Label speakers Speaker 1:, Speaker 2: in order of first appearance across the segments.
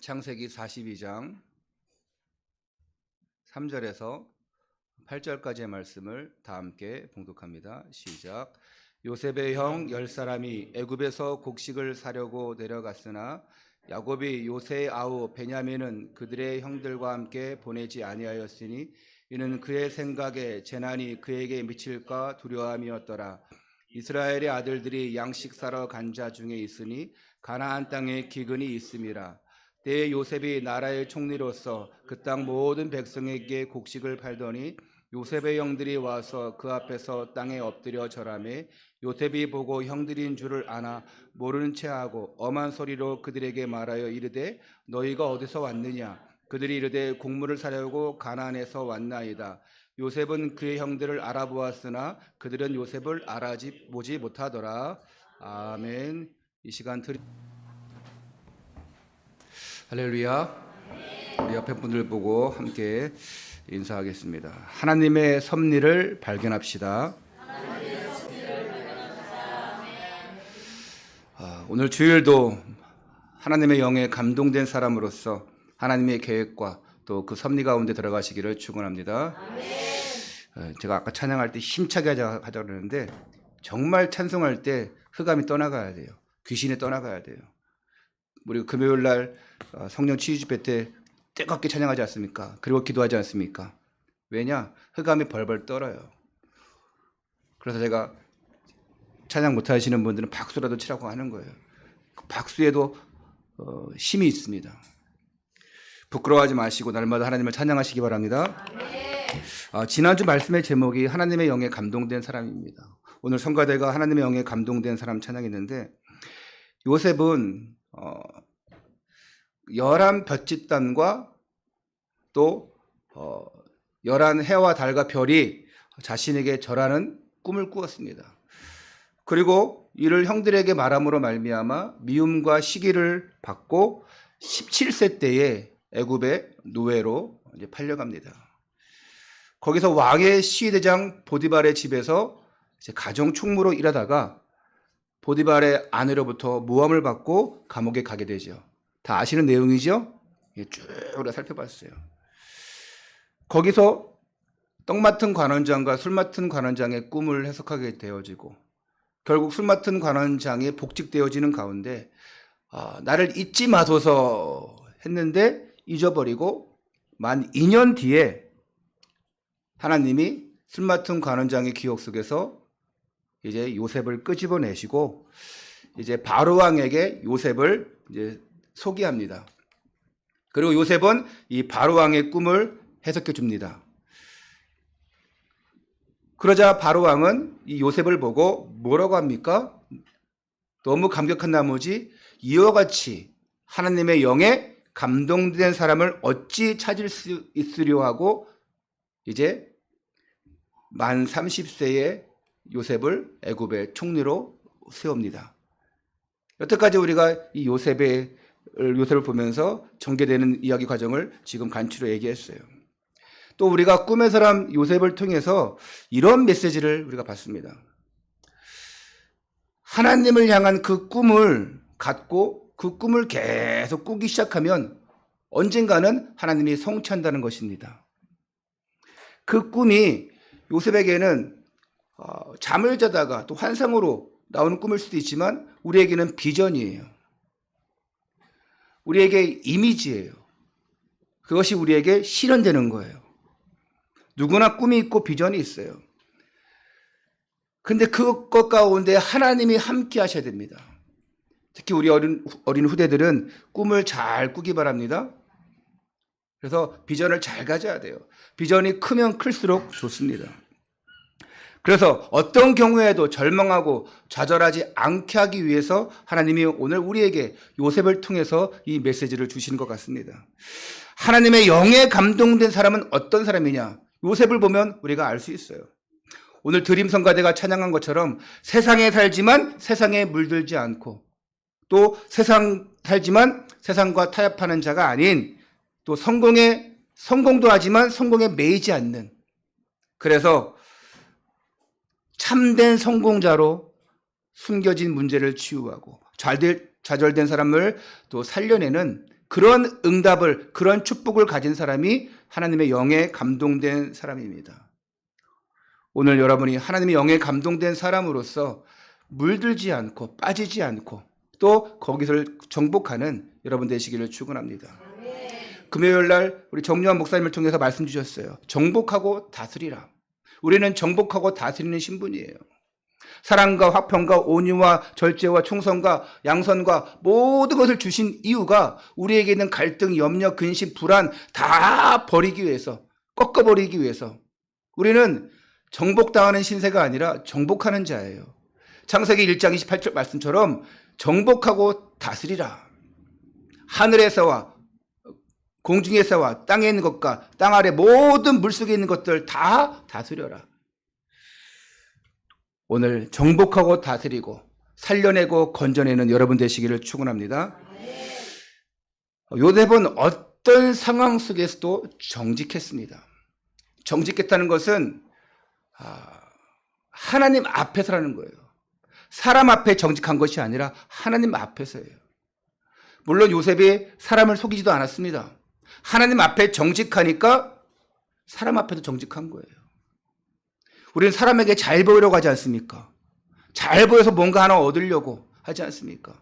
Speaker 1: 창세기 42장 3절에서 8절까지의 말씀을 다 함께 봉독합니다. 시작. 요셉의 형 10사람이 애굽에서 곡식을 사려고 내려갔으나 야곱이 요새의 아우 베냐민은 그들의 형들과 함께 보내지 아니하였으니 이는 그의 생각에 재난이 그에게 미칠까 두려움이었더라. 이스라엘의 아들들이 양식 사러 간 자 중에 있으니 가나안 땅에 기근이 있음이라. 때에 요셉이 나라의 총리로서 그 땅 모든 백성에게 곡식을 팔더니 요셉의 형들이 와서 그 앞에서 땅에 엎드려 절하매 요셉이 보고 형들인 줄을 아나 모르는 체하고 엄한 소리로 그들에게 말하여 이르되 너희가 어디서 왔느냐. 그들이 이르되 곡물을 사려고 가나안에서 왔나이다. 요셉은 그의 형들을 알아보았으나 그들은 요셉을 알아보지 못하더라. 아멘. 이 시간 할렐루야. 우리 옆에 분들 보고 함께 인사하겠습니다. 하나님의 섭리를 발견합시다. 오늘 주일도 하나님의 영에 감동된 사람으로서 하나님의 계획과 또 그 섭리 가운데 들어가시기를 축원합니다. 제가 아까 찬양할 때 힘차게 하자 그러는데 정말 찬송할 때 흑암이 떠나가야 돼요. 귀신이 떠나가야 돼요. 우리 금요일 날 성령 치유 집회 때 뜨겁게 찬양하지 않습니까? 그리고 기도하지 않습니까? 왜냐? 흑암이 벌벌 떨어요. 그래서 제가 찬양 못하시는 분들은 박수라도 치라고 하는 거예요. 그 박수에도 힘이 있습니다. 부끄러워하지 마시고 날마다 하나님을 찬양하시기 바랍니다. 지난주 말씀의 제목이 하나님의 영에 감동된 사람입니다. 오늘 성가대가 하나님의 영에 감동된 사람 찬양했는데 요셉은 11볏짓단과 또 11해와 달과 별이 자신에게 절하는 꿈을 꾸었습니다. 그리고 이를 형들에게 말함으로 말미암아 미움과 시기를 받고 17세 때에 애굽의 노예로 이제 팔려갑니다. 거기서 왕의 시위대장 보디발의 집에서 이제 가정 총무로 일하다가 보디발의 아내로부터 모함을 받고 감옥에 가게 되죠. 다 아시는 내용이죠? 쭉 우리가 살펴봤어요. 거기서 떡 맡은 관원장과 술 맡은 관원장의 꿈을 해석하게 되어지고 결국 술 맡은 관원장이 복직되어지는 가운데 나를 잊지 마소서 했는데 잊어버리고 만 2년 뒤에 하나님이 술 맡은 관원장의 기억 속에서 이제 요셉을 끄집어내시고 이제 바로 왕에게 요셉을 이제 소개합니다. 그리고 요셉은 이 바로 왕의 꿈을 해석해 줍니다. 그러자 바로 왕은 이 요셉을 보고 뭐라고 합니까? 너무 감격한 나머지 이와 같이 하나님의 영에 감동된 사람을 어찌 찾을 수 있으려 하고 이제 만 30세의 요셉을 애굽의 총리로 세웁니다. 여태까지 우리가 이 요셉을 보면서 전개되는 이야기 과정을 지금 간추려 얘기했어요. 또 우리가 꿈의 사람 요셉을 통해서 이런 메시지를 우리가 받습니다. 하나님을 향한 그 꿈을 갖고 그 꿈을 계속 꾸기 시작하면 언젠가는 하나님이 성취한다는 것입니다. 그 꿈이 요셉에게는 잠을 자다가 또 환상으로 나오는 꿈일 수도 있지만 우리에게는 비전이에요. 우리에게 이미지예요. 그것이 우리에게 실현되는 거예요. 누구나 꿈이 있고 비전이 있어요. 근데 그것 가운데 하나님이 함께 하셔야 됩니다. 특히 우리 어린 후대들은 꿈을 잘 꾸기 바랍니다. 그래서 비전을 잘 가져야 돼요. 비전이 크면 클수록 좋습니다. 그래서 어떤 경우에도 절망하고 좌절하지 않게 하기 위해서 하나님이 오늘 우리에게 요셉을 통해서 이 메시지를 주시는 것 같습니다. 하나님의 영에 감동된 사람은 어떤 사람이냐? 요셉을 보면 우리가 알 수 있어요. 오늘 드림성가대가 찬양한 것처럼 세상에 살지만 세상에 물들지 않고 또 살지만 세상과 타협하는 자가 아닌 또 성공도 하지만 성공에 매이지 않는, 그래서 참된 성공자로 숨겨진 문제를 치유하고 좌절된 사람을 또 살려내는 그런 응답을, 그런 축복을 가진 사람이 하나님의 영에 감동된 사람입니다. 오늘 여러분이 하나님의 영에 감동된 사람으로서 물들지 않고 빠지지 않고 또 거기서 정복하는 여러분 되시기를 축원합니다. 금요일 날 우리 정요한 목사님을 통해서 말씀 주셨어요. 정복하고 다스리라. 우리는 정복하고 다스리는 신분이에요. 사랑과 화평과 온유와 절제와 충성과 양선과 모든 것을 주신 이유가 우리에게 있는 갈등, 염려, 근심, 불안 다 버리기 위해서, 꺾어버리기 위해서. 우리는 정복당하는 신세가 아니라 정복하는 자예요. 창세기 1장 28절 말씀처럼 정복하고 다스리라. 하늘에서와 공중에서와 땅에 있는 것과 땅 아래 모든 물속에 있는 것들 다 다스려라. 오늘 정복하고 다스리고 살려내고 건져내는 여러분 되시기를 축원합니다. 요셉은 어떤 상황 속에서도 정직했습니다. 정직했다는 것은 하나님 앞에서라는 거예요. 사람 앞에 정직한 것이 아니라 하나님 앞에서예요. 물론 요셉이 사람을 속이지도 않았습니다. 하나님 앞에 정직하니까 사람 앞에도 정직한 거예요. 우리는 사람에게 잘 보이려고 하지 않습니까? 잘 보여서 뭔가 하나 얻으려고 하지 않습니까?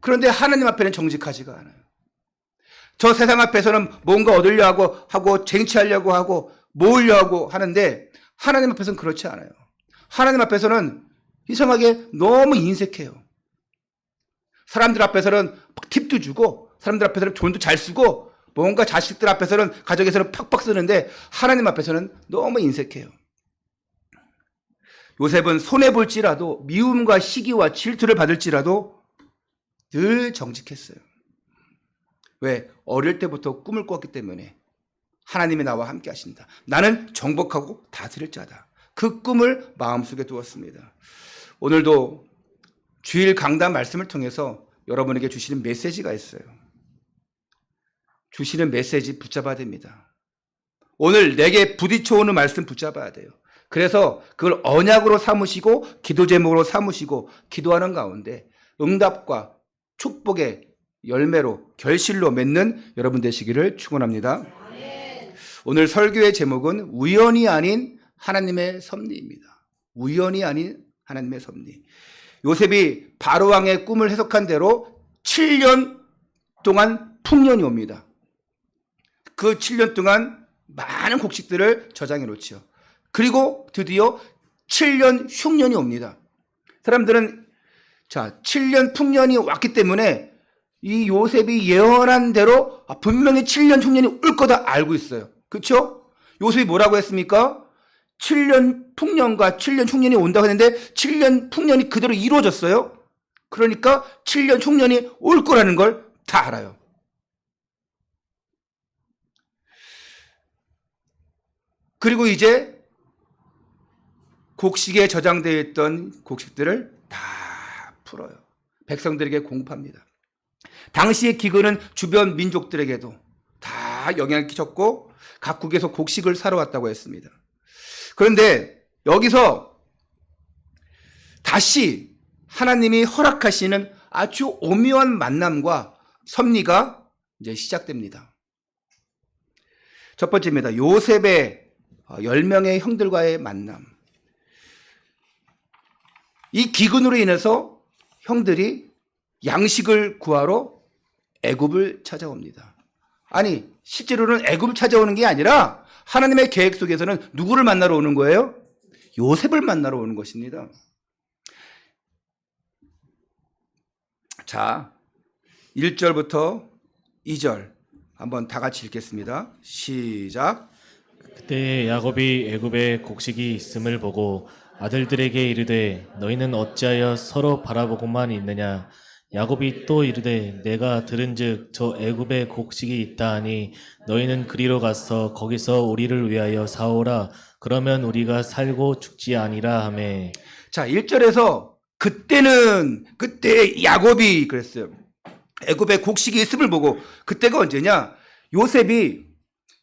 Speaker 1: 그런데 하나님 앞에는 정직하지가 않아요. 저 세상 앞에서는 뭔가 얻으려고 하고 쟁취하려고 하고 모으려고 하는데 하나님 앞에서는 그렇지 않아요. 하나님 앞에서는 이상하게 너무 인색해요. 사람들 앞에서는 팁도 주고 사람들 앞에서는 돈도 잘 쓰고 뭔가 자식들 앞에서는 가정에서는 팍팍 쓰는데 하나님 앞에서는 너무 인색해요. 요셉은 손해볼지라도 미움과 시기와 질투를 받을지라도 늘 정직했어요. 왜? 어릴 때부터 꿈을 꿨기 때문에 하나님이 나와 함께 하신다. 나는 정복하고 다스릴 자다. 그 꿈을 마음속에 두었습니다. 오늘도 주일 강단 말씀을 통해서 여러분에게 주시는 메시지가 있어요. 주시는 메시지 붙잡아야 됩니다. 오늘 내게 부딪혀오는 말씀 붙잡아야 돼요. 그래서 그걸 언약으로 삼으시고 기도 제목으로 삼으시고 기도하는 가운데 응답과 축복의 열매로 결실로 맺는 여러분 되시기를 축원합니다. 오늘 설교의 제목은 우연이 아닌 하나님의 섭리입니다. 우연이 아닌 하나님의 섭리. 요셉이 바로왕의 꿈을 해석한 대로 7년 동안 풍년이 옵니다. 그 7년 동안 많은 곡식들을 저장해 놓죠. 그리고 드디어 7년 흉년이 옵니다. 사람들은 7년 풍년이 왔기 때문에 이 요셉이 예언한 대로 분명히 7년 흉년이 올 거다 알고 있어요. 그렇죠? 요셉이 뭐라고 했습니까? 7년 풍년과 7년 흉년이 온다고 했는데 7년 풍년이 그대로 이루어졌어요. 그러니까 7년 흉년이 올 거라는 걸 다 알아요. 그리고 이제 곡식에 저장되어 있던 곡식들을 다 풀어요. 백성들에게 공급합니다. 당시의 기근은 주변 민족들에게도 다 영향을 끼쳤고 각국에서 곡식을 사러 왔다고 했습니다. 그런데 여기서 다시 하나님이 허락하시는 아주 오묘한 만남과 섭리가 이제 시작됩니다. 첫 번째입니다. 요셉의 10명의 형들과의 만남. 이 기근으로 인해서 형들이 양식을 구하러 애굽을 찾아옵니다. 아니, 실제로는 애굽을 찾아오는 게 아니라 하나님의 계획 속에서는 누구를 만나러 오는 거예요? 요셉을 만나러 오는 것입니다. 자, 1절부터 2절 한번 다 같이 읽겠습니다. 시작.
Speaker 2: 그때 야곱이 애굽에 곡식이 있음을 보고 아들들에게 이르되 너희는 어찌하여 서로 바라보고만 있느냐. 야곱이 또 이르되 내가 들은즉 저 애굽에 곡식이 있다 하니 너희는 그리로 가서 거기서 우리를 위하여 사오라. 그러면 우리가 살고 죽지 아니라 하매.
Speaker 1: 자, 1절에서 그때 야곱이 그랬어요. 애굽에 곡식이 있음을 보고, 그때가 언제냐? 요셉이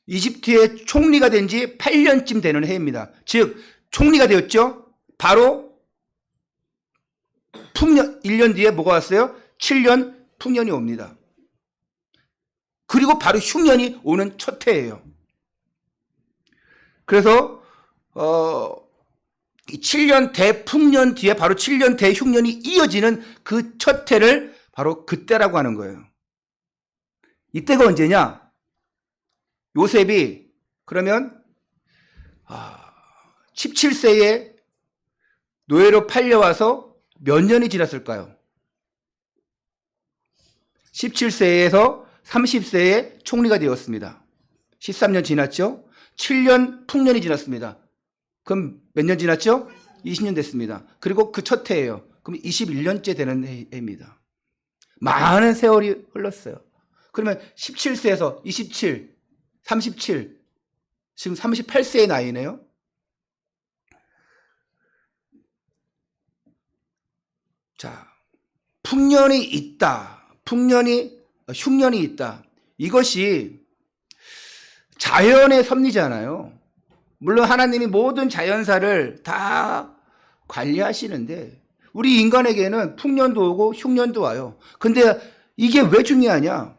Speaker 1: 이집트의 총리가 된 지 8년쯤 되는 해입니다. 즉 총리가 되었죠. 바로 풍년 1년 뒤에 뭐가 왔어요? 7년 풍년이 옵니다. 그리고 바로 흉년이 오는 첫 해예요. 그래서 7년 대풍년 뒤에 바로 7년 대흉년이 이어지는 그 첫 해를 바로 그때라고 하는 거예요. 이때가 언제냐? 요셉이 그러면 17세에 노예로 팔려와서 몇 년이 지났을까요? 17세에서 30세에 총리가 되었습니다. 13년 지났죠? 7년 풍년이 지났습니다. 그럼 몇 년 지났죠? 20년 됐습니다. 그리고 그 첫 해예요. 그럼 21년째 되는 해입니다. 많은 세월이 흘렀어요. 그러면 17세에서 27, 37, 지금 38세의 나이네요. 자, 풍년이 있다. 흉년이 있다. 이것이 자연의 섭리잖아요. 물론 하나님이 모든 자연사를 다 관리하시는데 우리 인간에게는 풍년도 오고 흉년도 와요. 근데 이게 왜 중요하냐?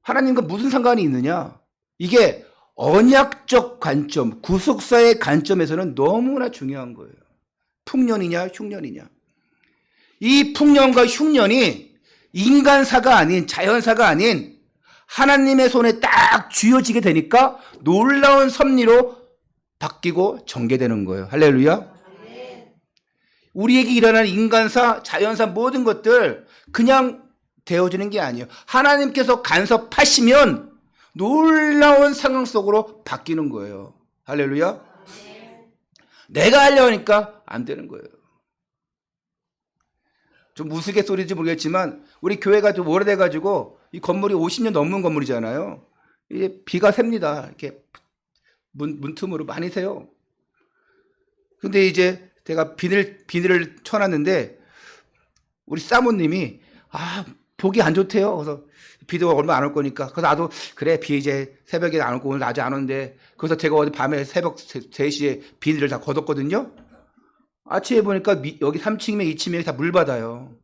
Speaker 1: 하나님과 무슨 상관이 있느냐? 이게 언약적 관점, 구속사의 관점에서는 너무나 중요한 거예요. 풍년이냐 흉년이냐. 이 풍년과 흉년이 인간사가 아닌, 자연사가 아닌 하나님의 손에 딱 쥐어지게 되니까 놀라운 섭리로 바뀌고 전개되는 거예요. 할렐루야. 우리에게 일어나는 인간사, 자연사 모든 것들 그냥 되어지는 게 아니에요. 하나님께서 간섭하시면 놀라운 상황 속으로 바뀌는 거예요. 할렐루야. 내가 하려니까 안 되는 거예요. 좀 우스갯소리인지 모르겠지만 우리 교회가 좀 오래돼가지고 이 건물이 50년 넘는 건물이잖아요. 이게 비가 셉니다. 이렇게 문틈으로 많이 새요. 근데 이제 제가 비닐을 쳐놨는데 우리 사모님이 보기 안 좋대요. 그래서 비도 얼마 안 올 거니까. 그래서 나도 그래 비 이제 새벽에 안 오고 오늘 낮에 안 오는데 그래서 제가 어디 밤에 새벽 3시에 비닐을 다 걷었거든요. 아침에 보니까 여기 3층이면 2층이면 다 물 받아요.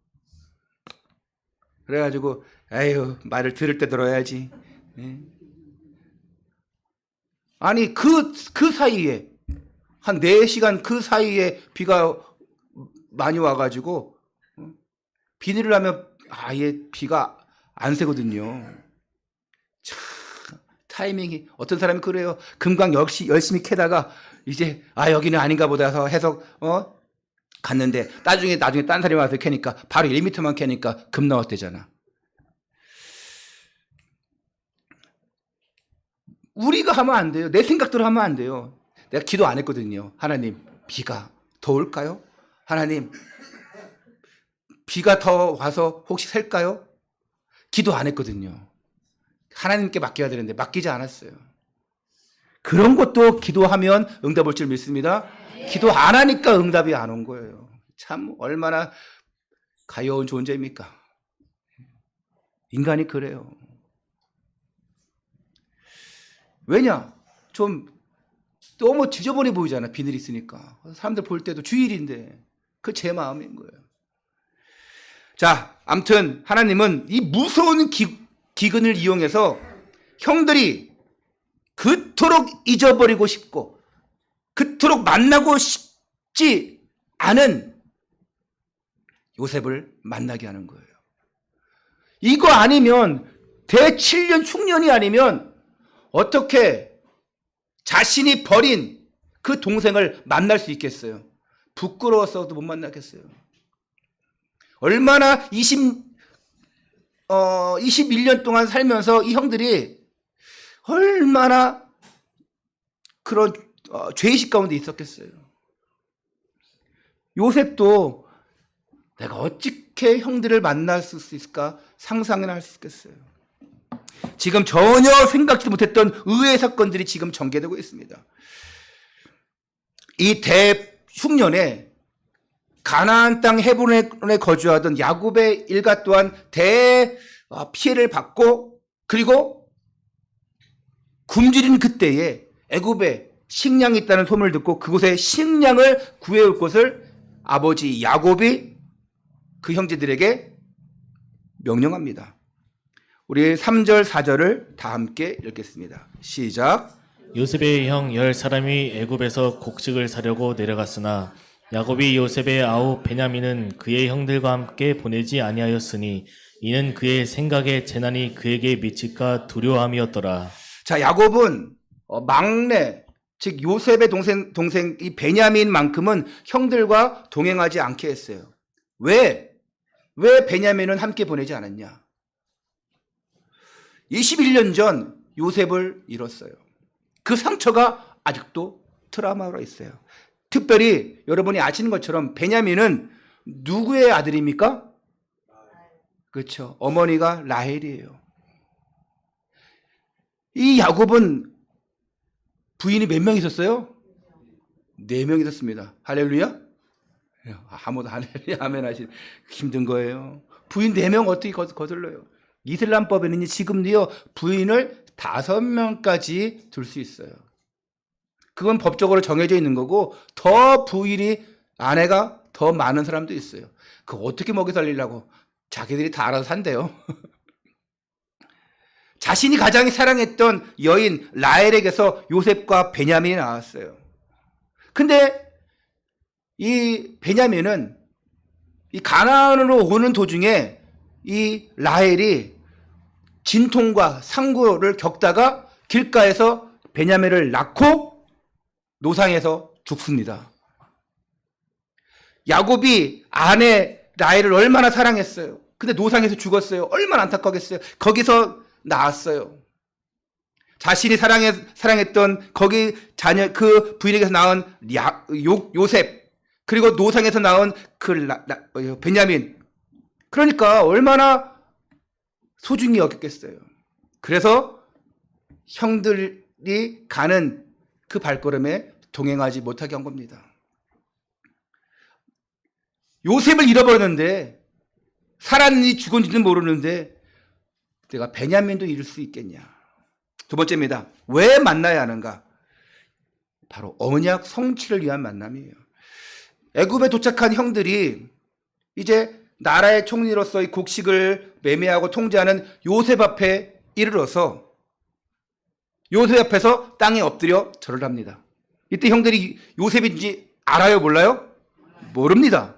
Speaker 1: 그래가지고 에휴 말을 들을 때 들어야지. 아니 그 사이에 한 4시간 그 사이에 비가 많이 와가지고 비닐을 하면 아예 비가 안 새거든요. 참 타이밍이 어떤 사람이 그래요. 금강 역시 열심히 캐다가 이제 여기는 아닌가 보다 해서 갔는데 나중에 딴 사람이 와서 캐니까 바로 1m만 캐니까 금 나왔대잖아. 우리가 하면 안 돼요. 내 생각대로 하면 안 돼요. 내가 기도 안 했거든요. 하나님 비가 더 올까요? 하나님 비가 더 와서 혹시 셀까요? 기도 안 했거든요. 하나님께 맡겨야 되는데 맡기지 않았어요. 그런 것도 기도하면 응답 올 줄 믿습니다. 기도 안 하니까 응답이 안 온 거예요. 참 얼마나 가여운 존재입니까? 인간이 그래요. 왜냐? 좀 너무 지저분해 보이잖아. 비늘 있으니까. 사람들 볼 때도 주일인데 그 제 마음인 거예요. 자, 아무튼 하나님은 이 무서운 기근을 이용해서 형들이 그토록 잊어버리고 싶고 그토록 만나고 싶지 않은 요셉을 만나게 하는 거예요. 이거 아니면 대7년 흉년이 아니면 어떻게 자신이 버린 그 동생을 만날 수 있겠어요? 부끄러워서도 못 만나겠어요. 얼마나 21년 동안 살면서 이 형들이 얼마나 그런 죄의식 가운데 있었겠어요. 요셉도 내가 어떻게 형들을 만날 수 있을까 상상이나 할 수 있겠어요. 지금 전혀 생각지도 못했던 의외의 사건들이 지금 전개되고 있습니다. 이 대흉년에 가나안 땅 헤브론에 거주하던 야곱의 일가 또한 피해를 받고 그리고 굶주린 그때에 애굽에 식량이 있다는 소문을 듣고 그곳에 식량을 구해올 것을 아버지 야곱이 그 형제들에게 명령합니다. 우리 3절, 4절을 다 함께 읽겠습니다. 시작.
Speaker 2: 요셉의 형 10사람이 애굽에서 곡식을 사려고 내려갔으나 야곱이 요셉의 아우 베냐민은 그의 형들과 함께 보내지 아니하였으니 이는 그의 생각에 재난이 그에게 미칠까 두려움이었더라.
Speaker 1: 자, 야곱은 막내, 즉 요셉의 동생 이 베냐민만큼은 형들과 동행하지 않게 했어요. 왜 베냐민은 함께 보내지 않았냐? 21년 전 요셉을 잃었어요. 그 상처가 아직도 트라우마로 있어요. 특별히 여러분이 아시는 것처럼 베냐민은 누구의 아들입니까? 그렇죠. 어머니가 라헬이에요. 이 야곱은 부인이 몇 명 있었어요? 4명 있었습니다. 할렐루야? 아무도 할렐루야 아멘 하시 힘든 거예요. 부인 4명 어떻게 거슬러요? 이슬람법에는 지금도요 부인을 5명까지 둘 수 있어요. 그건 법적으로 정해져 있는 거고 더 부인이 아내가 더 많은 사람도 있어요. 그거 어떻게 먹여 살리려고 자기들이 다 알아서 산대요. 자신이 가장 사랑했던 여인 라헬에게서 요셉과 베냐민이 나왔어요. 근데 이 베냐민은 이 가나안으로 오는 도중에 이 라헬이 진통과 상고를 겪다가 길가에서 베냐민을 낳고 노상에서 죽습니다. 야곱이 아내 라헬을 얼마나 사랑했어요. 근데 노상에서 죽었어요. 얼마나 안타깝겠어요. 거기서 낳았어요. 자신이 사랑했던 거기 자녀 그 부인에게서 낳은 요셉 그리고 노상에서 낳은 그 베냐민. 그러니까 얼마나 소중히 여겼겠어요. 그래서 형들이 가는 그 발걸음에 동행하지 못하게 한 겁니다. 요셉을 잃어버렸는데 살았는지 죽었는지는 모르는데 내가 베냐민도 잃을 수 있겠냐. 두 번째입니다. 왜 만나야 하는가? 바로 언약 성취를 위한 만남이에요. 애굽에 도착한 형들이 이제 나라의 총리로서의 곡식을 매매하고 통제하는 요셉 앞에 이르러서 요셉 앞에서 땅에 엎드려 절을 합니다. 이때 형들이 요셉인지 알아요? 몰라요? 모릅니다.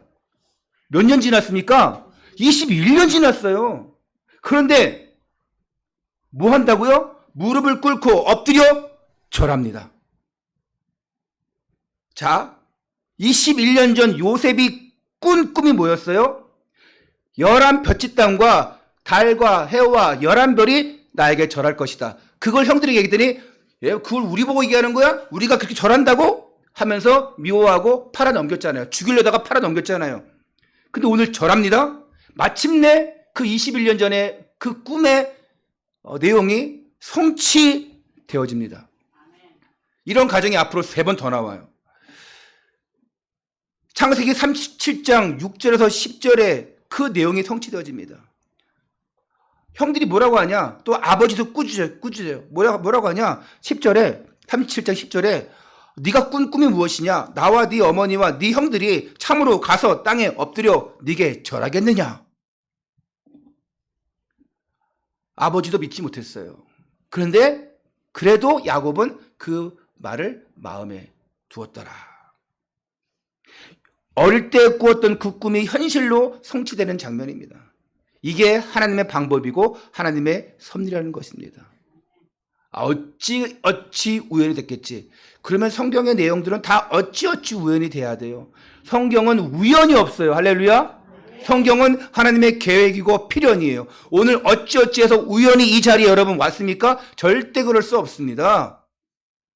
Speaker 1: 몇 년 지났습니까? 21년 지났어요. 그런데 뭐 한다고요? 무릎을 꿇고 엎드려 절합니다. 자, 21년 전 요셉이 꾼 꿈이 뭐였어요? 11볕의 땅과 달과 해와 11별이 나에게 절할 것이다. 그걸 형들에게 얘기했더니 그걸 우리 보고 얘기하는 거야? 우리가 그렇게 절한다고? 하면서 미워하고 팔아 넘겼잖아요. 죽이려다가 팔아 넘겼잖아요. 근데 오늘 절합니다. 마침내 그 21년 전에 그 꿈의 내용이 성취되어집니다. 이런 가정이 앞으로 3번 더 나와요. 창세기 37장 6절에서 10절에 그 내용이 성취되어집니다. 형들이 뭐라고 하냐? 또 아버지도 꾸짖어요. 뭐라고 하냐? 10절에 37장 10절에 네가 꾼 꿈이 무엇이냐? 나와 네 어머니와 네 형들이 참으로 가서 땅에 엎드려 네게 절하겠느냐? 아버지도 믿지 못했어요. 그런데 그래도 야곱은 그 말을 마음에 두었더라. 어릴 때 꾸었던 그 꿈이 현실로 성취되는 장면입니다. 이게 하나님의 방법이고 하나님의 섭리라는 것입니다. 어찌 우연이 됐겠지. 그러면 성경의 내용들은 다 어찌 우연이 돼야 돼요. 성경은 우연이 없어요. 할렐루야. 성경은 하나님의 계획이고 필연이에요. 오늘 어찌해서 우연히 이 자리에 여러분 왔습니까? 절대 그럴 수 없습니다.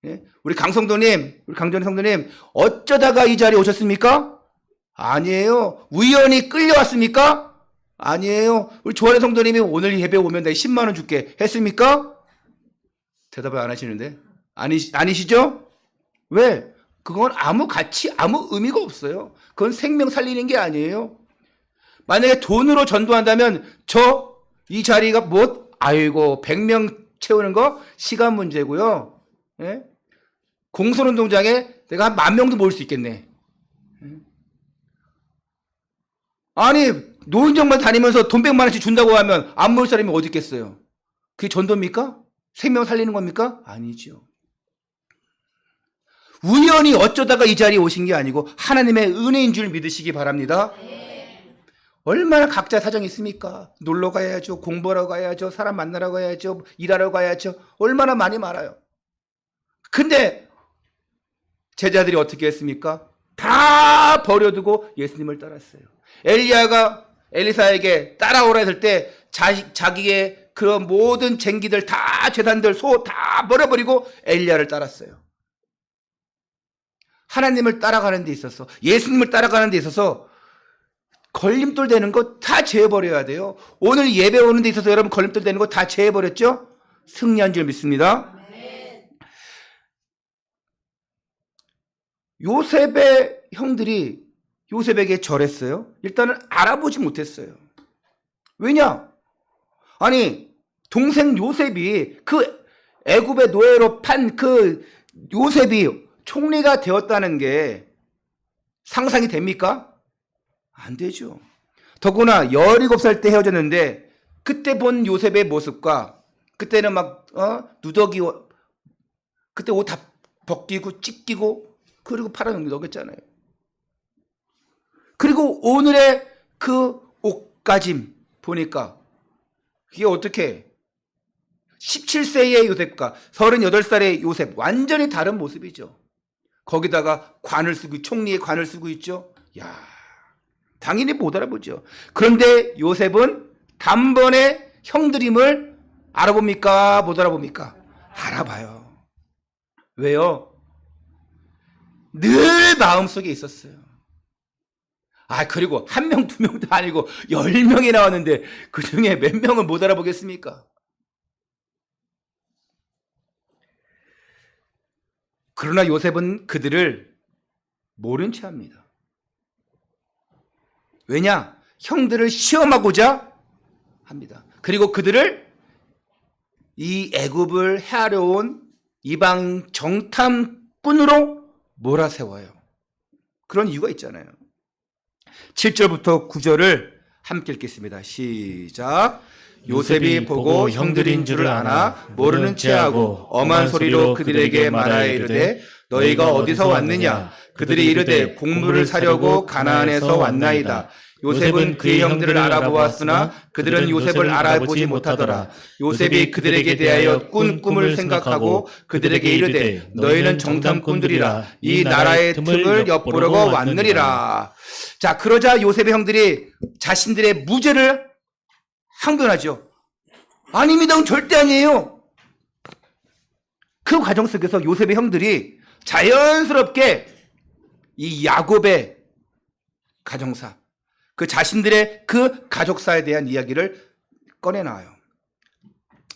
Speaker 1: 예? 우리 강전의 성도님 어쩌다가 이 자리에 오셨습니까? 아니에요. 우연히 끌려왔습니까? 아니에요. 우리 조한의 성도님이 오늘 예배 오면 내가 10만 원 줄게 했습니까? 대답을 안 하시는데 아니시죠? 왜? 그건 아무 가치, 아무 의미가 없어요. 그건 생명 살리는 게 아니에요. 만약에 돈으로 전도한다면 이 자리가 아이고 100명 채우는 거 시간 문제고요. 예? 공설운동장에 내가 한 10,000명도 모일 수 있겠네. 아니 노인정만 다니면서 돈 100만 원씩 준다고 하면 안 모일 사람이 어디 있겠어요. 그게 전도입니까? 생명 살리는 겁니까? 아니죠. 우연히 어쩌다가 이 자리에 오신 게 아니고 하나님의 은혜인 줄 믿으시기 바랍니다. 얼마나 각자 사정이 있습니까? 놀러 가야죠. 공부하러 가야죠. 사람 만나러 가야죠. 일하러 가야죠. 얼마나 많이 말아요. 근데 제자들이 어떻게 했습니까? 다 버려두고 예수님을 따랐어요. 엘리야가 엘리사에게 따라오라 했을 때 자기의 그런 모든 쟁기들 다 재산들 소 다 버려버리고 엘리야를 따랐어요. 하나님을 따라가는 데 있어서 예수님을 따라가는 데 있어서 걸림돌 되는 거 다 제해버려야 돼요. 오늘 예배 오는 데 있어서 여러분 걸림돌 되는 거 다 제해버렸죠? 승리한 줄 믿습니다. 요셉의 형들이 요셉에게 절했어요. 일단은 알아보지 못했어요. 왜냐? 아니 동생 요셉이 그 애굽의 노예로 판 그 요셉이 총리가 되었다는 게 상상이 됩니까? 안 되죠. 더구나 17살 때 헤어졌는데 그때 본 요셉의 모습과 그때는 막 누더기 그때 옷 다 벗기고 찢기고 그리고 팔아넘겼잖아요. 그리고 오늘의 그 옷가짐 보니까 그게 어떻게 17세의 요셉과 38살의 요셉 완전히 다른 모습이죠. 거기다가 관을 쓰고 총리의 관을 쓰고 있죠. 야, 당연히 못 알아보죠. 그런데 요셉은 단번에 형들임을 알아봅니까? 못 알아봅니까? 알아봐요. 왜요? 늘 마음속에 있었어요. 그리고 한 명, 두 명도 아니고 10명이 나왔는데 그 중에 몇 명을 못 알아보겠습니까? 그러나 요셉은 그들을 모른 채 합니다. 왜냐? 형들을 시험하고자 합니다. 그리고 그들을 이 애굽을 헤아려 온 이방 정탐꾼으로 몰아세워요. 그런 이유가 있잖아요. 7절부터 9절을 함께 읽겠습니다. 시작. 요셉이 보고 형들인 줄을 아나 모르는 체하고 엄한 소리로 그들에게 말하여 이르되 너희가 어디서 왔느냐? 그들이 이르되 곡물을 사려고 가나안에서 왔나이다. 요셉은 그의 형들을 알아보았으나 그들은 요셉을 알아보지 못하더라. 요셉이 그들에게 대하여 꾼 꿈을 생각하고 그들에게 이르되 너희는 정탐꾼들이라 이 나라의 틈을 엿보려고 왔느니라. 자, 그러자 요셉의 형들이 자신들의 무죄를 항변하죠. 아닙니다. 절대 아니에요. 그 과정 속에서 요셉의 형들이 자연스럽게 이 야곱의 가정사, 그 자신들의 그 가족사에 대한 이야기를 꺼내나와요.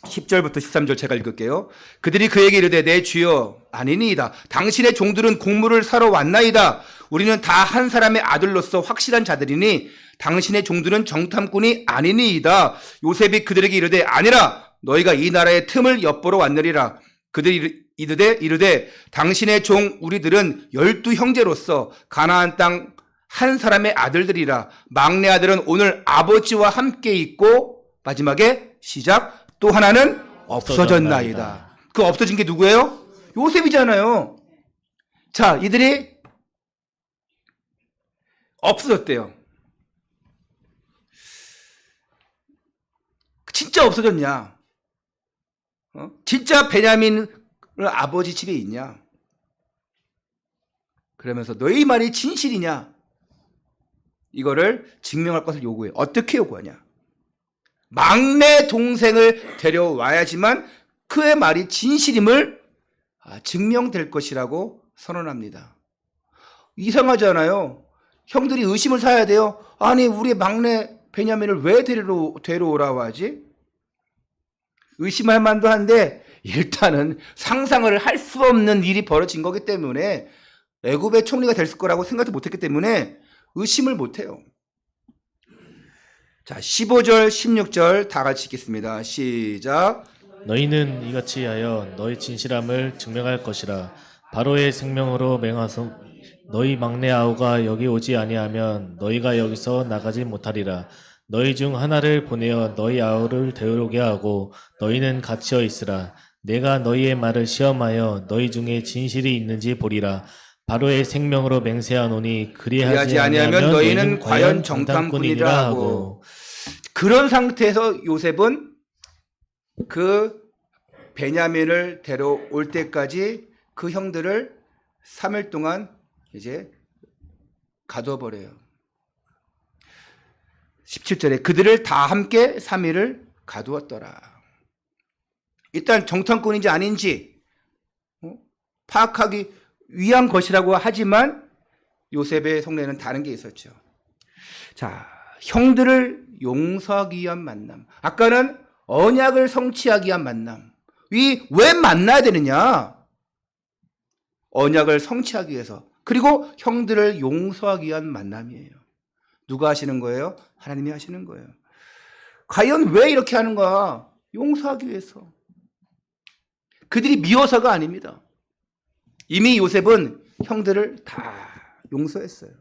Speaker 1: 10절부터 13절 제가 읽을게요. 그들이 그에게 이르되 내 주여 아니니이다. 당신의 종들은 곡물을 사러 왔나이다. 우리는 다 한 사람의 아들로서 확실한 자들이니 당신의 종들은 정탐꾼이 아니니이다. 요셉이 그들에게 이르되 아니라 너희가 이 나라의 틈을 엿보러 왔느리라. 그들이 이르되 당신의 종 우리들은 12형제로서 가나안 땅 한 사람의 아들들이라. 막내 아들은 오늘 아버지와 함께 있고 마지막에 시작. 또 하나는 없어졌나이다. 그 없어진 게 누구예요? 요셉이잖아요. 자, 이들이 없어졌대요. 진짜 없어졌냐? 진짜 베냐민은 아버지 집에 있냐? 그러면서 너희 말이 진실이냐? 이거를 증명할 것을 요구해. 어떻게 요구하냐? 막내 동생을 데려와야지만 그의 말이 진실임을 증명될 것이라고 선언합니다. 이상하잖아요. 형들이 의심을 사야 돼요. 아니 우리 막내 베냐민을 왜 데려오라고 하지? 의심할 만도 한데 일단은 상상을 할 수 없는 일이 벌어진 거기 때문에 애굽의 총리가 될 거라고 생각도 못했기 때문에 의심을 못해요. 자, 15절, 16절 다 같이 읽겠습니다. 시작.
Speaker 2: 너희는 이같이 하여 너희 진실함을 증명할 것이라. 바로의 생명으로 맹하소 너희 막내 아우가 여기 오지 아니하면 너희가 여기서 나가지 못하리라. 너희 중 하나를 보내어 너희 아우를 데려오게 하고 너희는 갇혀 있으라. 내가 너희의 말을 시험하여 너희 중에 진실이 있는지 보리라. 바로의 생명으로 맹세하노니 그리하지 아니하면 너희는 과연 정탐꾼이라 하고.
Speaker 1: 그런 상태에서 요셉은 그 베냐민을 데려올 때까지 그 형들을 3일 동안 이제 가둬버려요. 17절에 그들을 다 함께 3일을 가두었더라. 일단 정탐꾼인지 아닌지 파악하기 위한 것이라고 하지만 요셉의 속내는 다른 게 있었죠. 자, 형들을 용서하기 위한 만남. 아까는 언약을 성취하기 위한 만남. 이 왜 만나야 되느냐? 언약을 성취하기 위해서. 그리고 형들을 용서하기 위한 만남이에요. 누가 하시는 거예요? 하나님이 하시는 거예요. 과연 왜 이렇게 하는가? 용서하기 위해서. 그들이 미워서가 아닙니다. 이미 요셉은 형들을 다 용서했어요.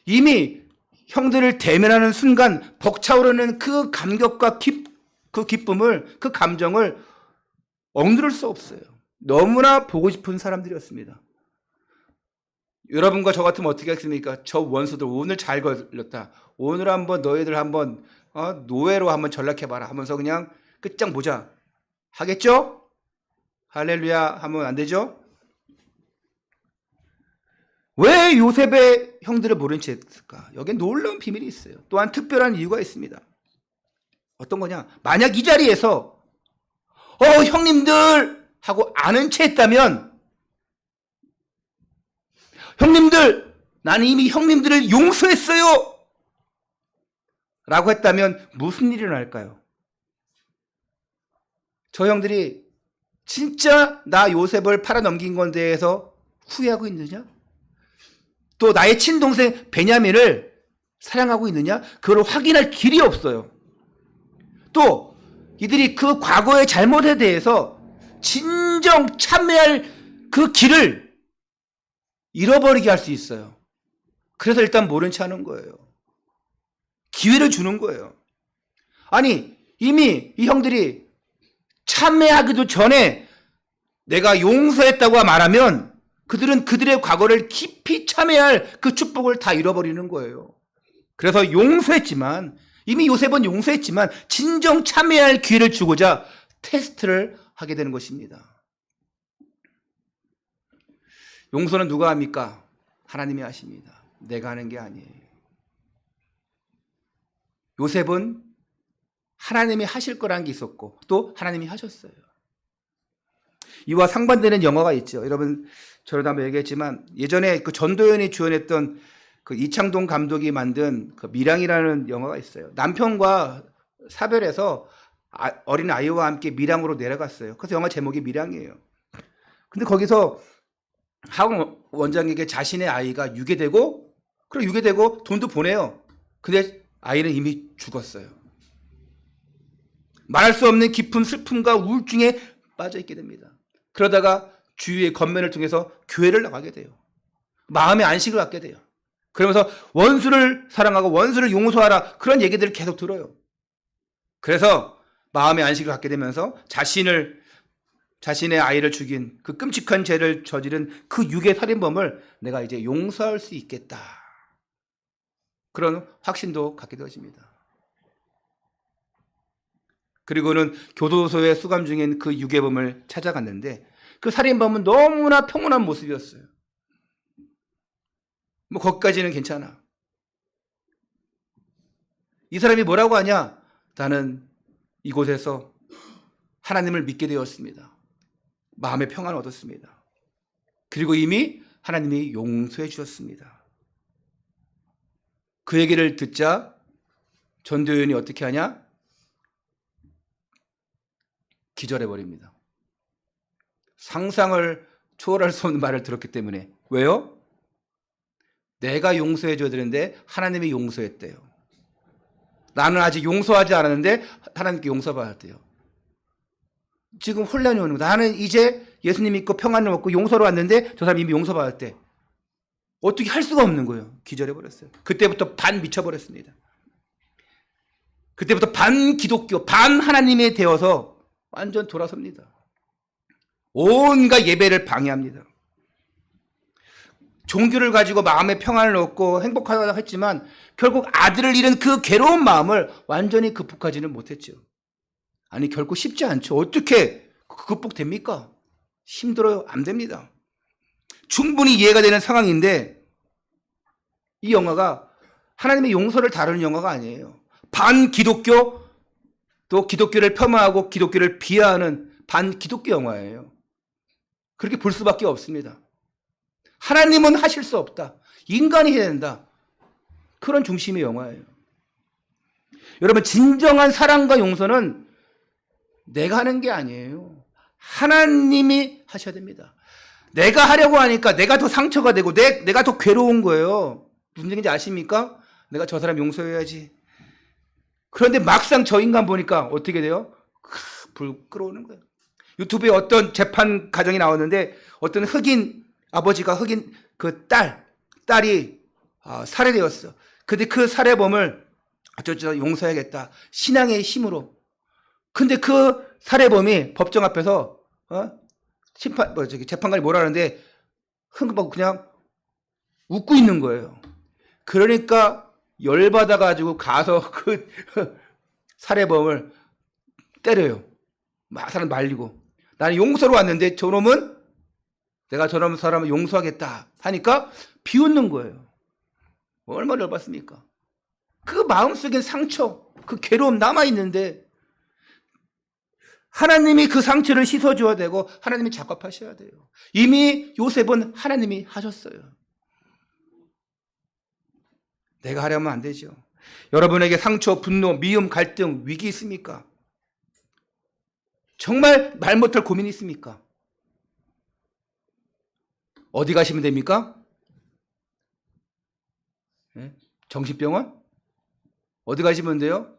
Speaker 1: 이미 형들을 대면하는 순간 벅차오르는 그 감격과 그 기쁨을, 그 감정을 억누를 수 없어요. 너무나 보고 싶은 사람들이었습니다. 여러분과 저 같으면 어떻게 하겠습니까? 저 원수들 오늘 잘 걸렸다. 오늘 한번 너희들 한번 노예로 한번 전락해봐라 하면서 그냥 끝장 보자. 하겠죠? 할렐루야 하면 안 되죠? 왜 요셉의 형들을 모른 채 했을까? 여기에 놀라운 비밀이 있어요. 또한 특별한 이유가 있습니다. 어떤 거냐? 만약 이 자리에서 형님들 하고 아는 채 했다면, 형님들 나는 이미 형님들을 용서했어요 라고 했다면 무슨 일이 일어날까요? 저 형들이 진짜 나 요셉을 팔아넘긴 건에 대해서 후회하고 있느냐? 또 나의 친동생 베냐민을 사랑하고 있느냐? 그걸 확인할 길이 없어요. 또 이들이 그 과거의 잘못에 대해서 진정 참회할 그 길을 잃어버리게 할 수 있어요. 그래서 일단 모른 체 하는 거예요. 기회를 주는 거예요. 아니 이미 이 형들이 참회하기도 전에 내가 용서했다고 말하면 그들은 그들의 과거를 깊이 참회할 그 축복을 다 잃어버리는 거예요. 그래서 용서했지만, 이미 요셉은 용서했지만 진정 참회할 기회를 주고자 테스트를 하게 되는 것입니다. 용서는 누가 합니까? 하나님이 하십니다. 내가 하는 게 아니에요. 요셉은 하나님이 하실 거라는 게 있었고 또 하나님이 하셨어요. 이와 상반되는 영화가 있죠. 여러분 저도 한번 얘기했지만 예전에 그 전도연이 주연했던 그 이창동 감독이 만든 그 밀양이라는 영화가 있어요. 남편과 사별해서 어린 아이와 함께 밀양으로 내려갔어요. 그래서 영화 제목이 밀양이에요. 근데 거기서 하원 원장에게 자신의 아이가 유괴되고, 그리고 유괴되고 돈도 보내요. 근데 아이는 이미 죽었어요. 말할 수 없는 깊은 슬픔과 우울증에 빠져 있게 됩니다. 그러다가 주위의 겉면을 통해서 교회를 나가게 돼요. 마음의 안식을 갖게 돼요. 그러면서 원수를 사랑하고 원수를 용서하라, 그런 얘기들을 계속 들어요. 그래서 마음의 안식을 갖게 되면서 자신의 아이를 죽인 그 끔찍한 죄를 저지른 그 유괴 살인범을 내가 이제 용서할 수 있겠다, 그런 확신도 갖게 되어집니다. 그리고는 교도소에 수감 중인 그 유괴범을 찾아갔는데 그 살인범은 너무나 평온한 모습이었어요. 뭐 거기까지는 괜찮아. 이 사람이 뭐라고 하냐? 나는 이곳에서 하나님을 믿게 되었습니다. 마음의 평안을 얻었습니다. 그리고 이미 하나님이 용서해 주셨습니다. 그 얘기를 듣자 전도연이 어떻게 하냐? 기절해버립니다. 상상을 초월할 수 없는 말을 들었기 때문에. 왜요? 내가 용서해 줘야 되는데 하나님이 용서했대요. 나는 아직 용서하지 않았는데 하나님께 용서받았대요. 지금 혼란이 오는 거예요. 나는 이제 예수님 믿고 평안을 얻고 용서로 왔는데 저 사람이 이미 용서받았대. 어떻게 할 수가 없는 거예요. 기절해버렸어요. 그때부터 반 미쳐버렸습니다. 그때부터 반 기독교, 반 하나님이 되어서 완전 돌아섭니다. 온갖 예배를 방해합니다. 종교를 가지고 마음의 평안을 얻고 행복하다고 했지만 결국 아들을 잃은 그 괴로운 마음을 완전히 극복하지는 못했죠. 아니 결코 쉽지 않죠. 어떻게 극복됩니까? 힘들어요. 안 됩니다. 충분히 이해가 되는 상황인데 이 영화가 하나님의 용서를 다루는 영화가 아니에요. 반기독교, 또 기독교를 폄하하고 기독교를 비하하는 반기독교 영화예요. 그렇게 볼 수밖에 없습니다. 하나님은 하실 수 없다. 인간이 해야 된다. 그런 중심의 영화예요. 여러분, 진정한 사랑과 용서는 내가 하는 게 아니에요. 하나님이 하셔야 됩니다. 내가 하려고 하니까 내가 더 상처가 되고 내가 더 괴로운 거예요. 무슨 얘기인지 아십니까? 내가 저 사람 용서해야지. 그런데 막상 저 인간 보니까 어떻게 돼요? 불 끓어오는 거예요. 유튜브에 어떤 재판 가정이 나왔는데 어떤 흑인 아버지가 흑인 그 딸이 살해되었어. 근데 그 살해범을 어쩌죠 용서해야겠다. 신앙의 힘으로. 근데 그 살해범이 법정 앞에서 재판관이 뭐라 하는데 흥분하고 그냥 웃고 있는 거예요. 그러니까 열받아가지고 가서 그 살해범을 때려요. 사람 말리고. 나는 용서로 왔는데 저놈은 내가 저런 사람을 용서하겠다 하니까 비웃는 거예요. 얼마나 열받습니까? 그 마음속엔 상처, 그 괴로움 남아있는데 하나님이 그 상처를 씻어줘야 되고 하나님이 작업하셔야 돼요. 이미 요셉은 하나님이 하셨어요. 내가 하려면 안 되죠. 여러분에게 상처, 분노, 미움, 갈등, 위기 있습니까? 정말 말 못할 고민이 있습니까? 어디 가시면 됩니까? 정신병원? 어디 가시면 돼요?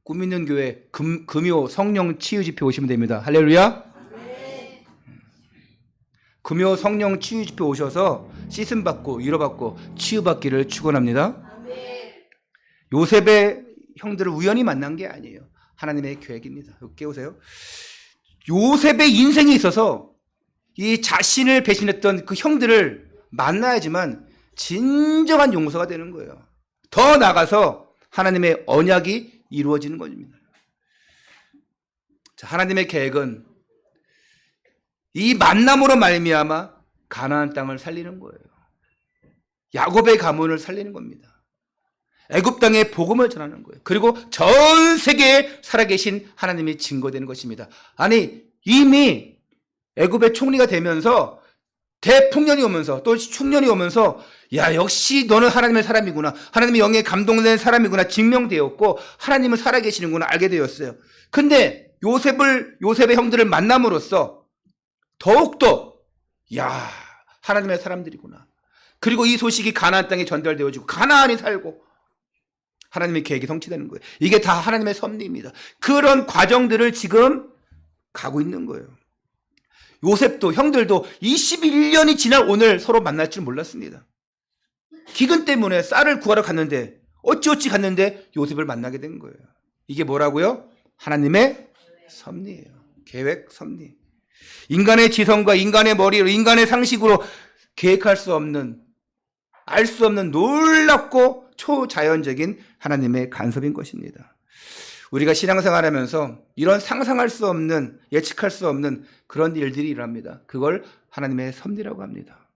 Speaker 1: 꿈 있는 교회 금요 성령 치유 집회 오시면 됩니다. 할렐루야. 금요 성령 치유 집회 오셔서 씻음 받고 위로받고 치유받기를 축원합니다. 요셉의 형들을 우연히 만난 게 아니에요. 하나님의 계획입니다. 깨우세요. 요셉의 인생에 있어서 이 자신을 배신했던 그 형들을 만나야지만 진정한 용서가 되는 거예요. 더 나아가서 하나님의 언약이 이루어지는 겁니다. 자, 하나님의 계획은 이 만남으로 말미암아 가나안 땅을 살리는 거예요. 야곱의 가문을 살리는 겁니다. 애굽 땅에 복음을 전하는 거예요. 그리고 전 세계에 살아계신 하나님이 증거되는 것입니다. 아니 이미 애굽의 총리가 되면서 대풍년이 오면서 또 흉년이 오면서 야 역시 너는 하나님의 사람이구나. 하나님의 영에 감동된 사람이구나. 증명되었고 하나님은 살아계시는구나 알게 되었어요. 근데 요셉의 형들을 만남으로써 더욱더 야 하나님의 사람들이구나. 그리고 이 소식이 가나안 땅에 전달되어지고 가나안이 살고 하나님의 계획이 성취되는 거예요. 이게 다 하나님의 섭리입니다. 그런 과정들을 지금 가고 있는 거예요. 요셉도 형들도 21년이 지난 오늘 서로 만날 줄 몰랐습니다. 기근 때문에 쌀을 구하러 갔는데 어찌어찌 갔는데 요셉을 만나게 된 거예요. 이게 뭐라고요? 하나님의 섭리예요. 계획 섭리. 인간의 지성과 인간의 머리로 인간의 상식으로 계획할 수 없는 알 수 없는 놀랍고 초자연적인 하나님의 간섭인 것입니다. 우리가 신앙생활하면서 이런 상상할 수 없는 예측할 수 없는 그런 일들이 일어납니다. 그걸 하나님의 섭리라고 합니다.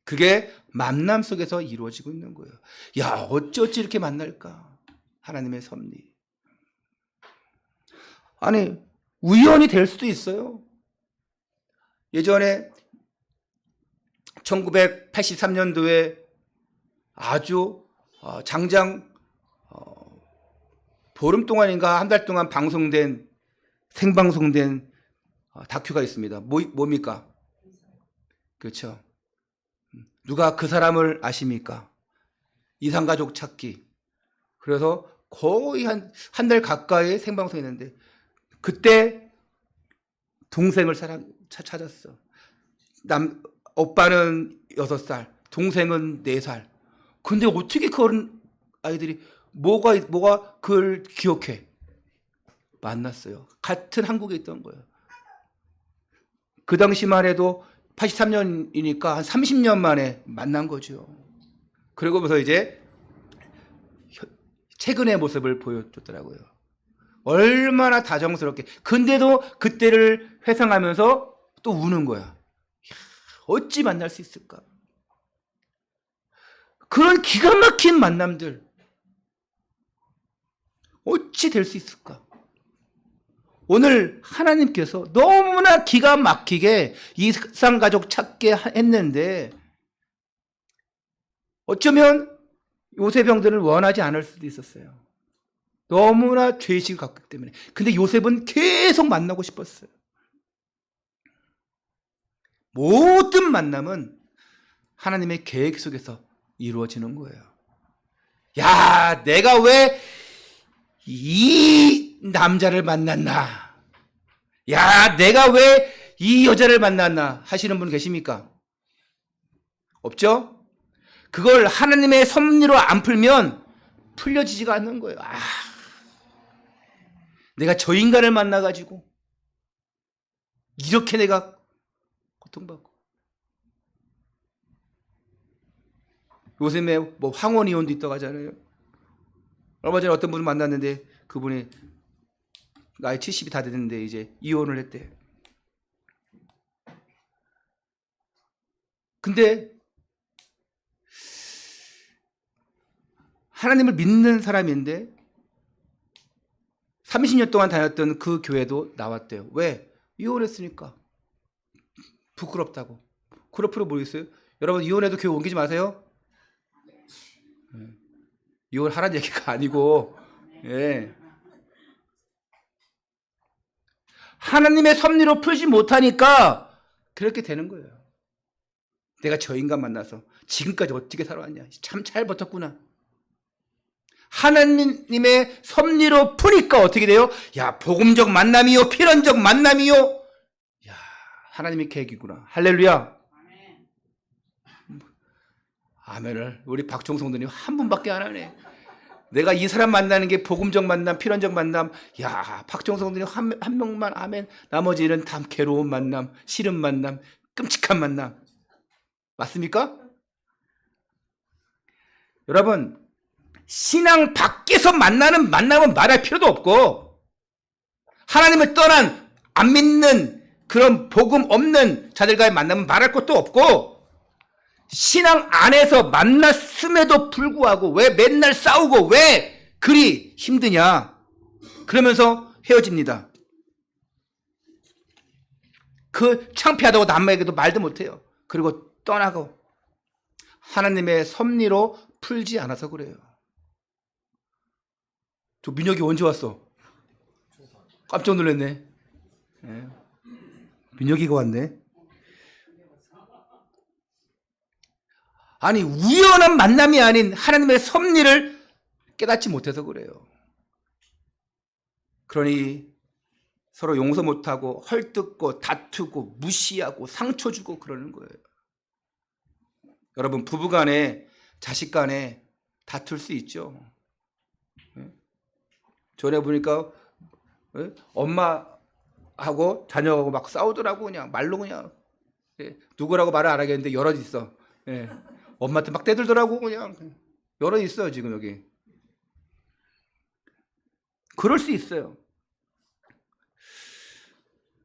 Speaker 1: 그게 만남 속에서 이루어지고 있는 거예요. 야 어찌 이렇게 만날까? 하나님의 섭리. 아니 우연이 될 수도 있어요. 예전에 1983년도에 아주 장장 보름 동안인가 한 달 동안 생방송된 다큐가 있습니다. 뭡니까? 그렇죠. 누가 그 사람을 아십니까? 이상가족 찾기. 그래서 거의 한 달 가까이 생방송했는데 그때 동생을 찾았어. 오빠는 6살, 동생은 4살. 근데 어떻게 그런 아이들이 뭐가 그걸 기억해? 만났어요. 같은 한국에 있던 거예요. 그 당시만 해도 83년이니까 한 30년 만에 만난 거죠. 그러고서 이제 최근의 모습을 보여줬더라고요. 얼마나 다정스럽게. 근데도 그때를 회상하면서 또 우는 거야. 어찌 만날 수 있을까? 그런 기가 막힌 만남들 어찌 될 수 있을까? 오늘 하나님께서 너무나 기가 막히게 이상가족 찾게 했는데 어쩌면 요셉 형들을 원하지 않을 수도 있었어요. 너무나 죄의식을 갖고 있기 때문에. 근데 요셉은 계속 만나고 싶었어요. 모든 만남은 하나님의 계획 속에서 이루어지는 거예요. 야, 내가 왜 이 남자를 만났나? 야, 내가 왜 이 여자를 만났나? 하시는 분 계십니까? 없죠? 그걸 하나님의 섭리로 안 풀면 풀려지지가 않는 거예요. 내가 저 인간을 만나가지고 이렇게 내가 고통받고. 요즘에 뭐 황혼 이혼도 있다고 하잖아요. 얼마 전에 어떤 분을 만났는데 그분이 나이 70이 다 됐는데 이제 이혼을 했대. 근데 하나님을 믿는 사람인데 30년 동안 다녔던 그 교회도 나왔대요. 왜? 이혼했으니까. 부끄럽다고. 그럴 필요 모르겠어요? 여러분 이혼해도 교회 옮기지 마세요. 이혼하라는 얘기가 아니고 하나님의 섭리로 풀지 못하니까 그렇게 되는 거예요. 내가 저 인간 만나서 지금까지 어떻게 살아왔냐. 참 잘 버텼구나. 하나님의 섭리로 푸니까 어떻게 돼요? 야, 복음적 만남이요, 필연적 만남이요. 야, 하나님의 계획이구나. 할렐루야. 아멘을 우리 박종성도님 한 분밖에 안 하네. 내가 이 사람 만나는 게 복음적 만남, 필연적 만남. 야, 박종성도님 한 명만 아멘. 나머지는 다 괴로운 만남, 싫은 만남, 끔찍한 만남. 맞습니까? 여러분, 신앙 밖에서 만나는 만남은 말할 필요도 없고, 하나님을 떠난 안 믿는 그런 복음 없는 자들과의 만남은 말할 것도 없고, 신앙 안에서 만났음에도 불구하고 왜 맨날 싸우고 왜 그리 힘드냐? 그러면서 헤어집니다. 그 창피하다고 남에게도 말도 못해요. 그리고 떠나고 하나님의 섭리로 풀지 않아서 그래요. 저 민혁이 언제 왔어? 깜짝 놀랐네. 민혁이가 왔네. 아니, 우연한 만남이 아닌 하나님의 섭리를 깨닫지 못해서 그래요. 그러니 서로 용서 못하고 헐뜯고 다투고 무시하고 상처 주고 그러는 거예요. 여러분, 부부간에 자식간에 다툴 수 있죠. 전에 보니까 엄마하고 자녀하고 막 싸우더라고. 그냥 말로 그냥 누구라고 말을 안 하겠는데 여럿 있어. 엄마한테 막 떼들더라고. 그냥 여럿 있어요 지금 여기. 그럴 수 있어요.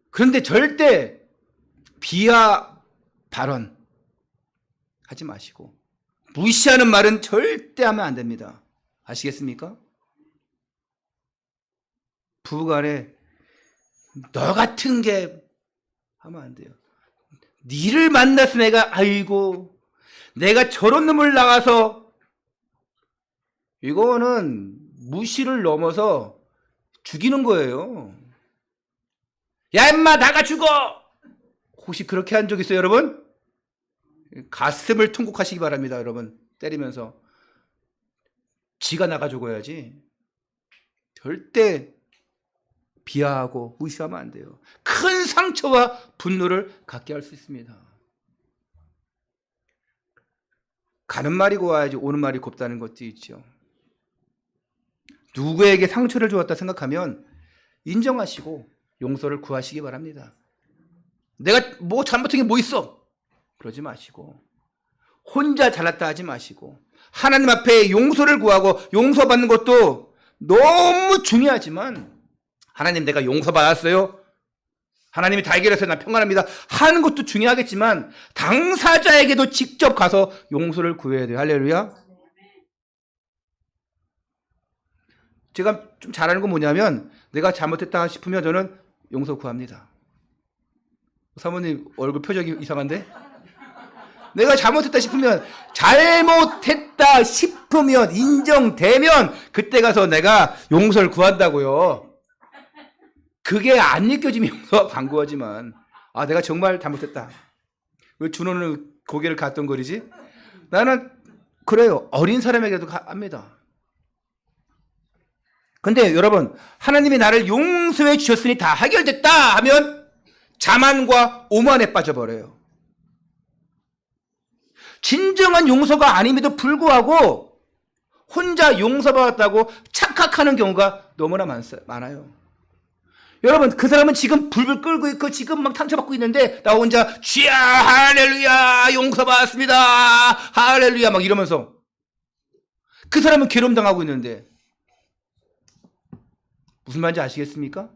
Speaker 1: 그런데 절대 비하 발언 하지 마시고 무시하는 말은 절대 하면 안 됩니다. 아시겠습니까? 부부간에 너 같은 게 하면 안 돼요. 니를 만나서 내가 아이고 내가 저런 놈을 나가서, 이거는 무시를 넘어서 죽이는 거예요. 야 임마 나가 죽어. 혹시 그렇게 한 적 있어요 여러분? 가슴을 통곡하시기 바랍니다 여러분. 때리면서 지가 나가 죽어야지. 절대 비하하고 무시하면 안 돼요. 큰 상처와 분노를 갖게 할 수 있습니다. 가는 말이 고와야지 오는 말이 곱다는 것도 있죠. 누구에게 상처를 주었다 생각하면 인정하시고 용서를 구하시기 바랍니다. 내가 뭐 잘못한 게 뭐 있어? 그러지 마시고 혼자 잘났다 하지 마시고 하나님 앞에 용서를 구하고 용서받는 것도 너무 중요하지만 하나님 내가 용서받았어요. 하나님이 다 해결해서 난 평안합니다 하는 것도 중요하겠지만 당사자에게도 직접 가서 용서를 구해야 돼요. 할렐루야. 제가 좀 잘하는 건 뭐냐면 내가 잘못했다 싶으면 저는 용서 구합니다. 사모님 얼굴 표정이 이상한데? 내가 잘못했다 싶으면 인정되면 그때 가서 내가 용서를 구한다고요. 그게 안 느껴지면 용서가 방구하지만 내가 정말 잘못했다. 왜 준호는 고개를 가똥거리지? 나는 그래요. 어린 사람에게도 합니다. 근데 여러분 하나님이 나를 용서해 주셨으니 다 해결됐다 하면 자만과 오만에 빠져버려요. 진정한 용서가 아님에도 불구하고 혼자 용서받았다고 착각하는 경우가 너무나 많아요. 여러분 그 사람은 지금 불을 끌고 있고 지금 막 상처받고 있는데 나 혼자 주야 할렐루야 용서받았습니다 할렐루야 막 이러면서 그 사람은 괴로움 당하고 있는데 무슨 말인지 아시겠습니까?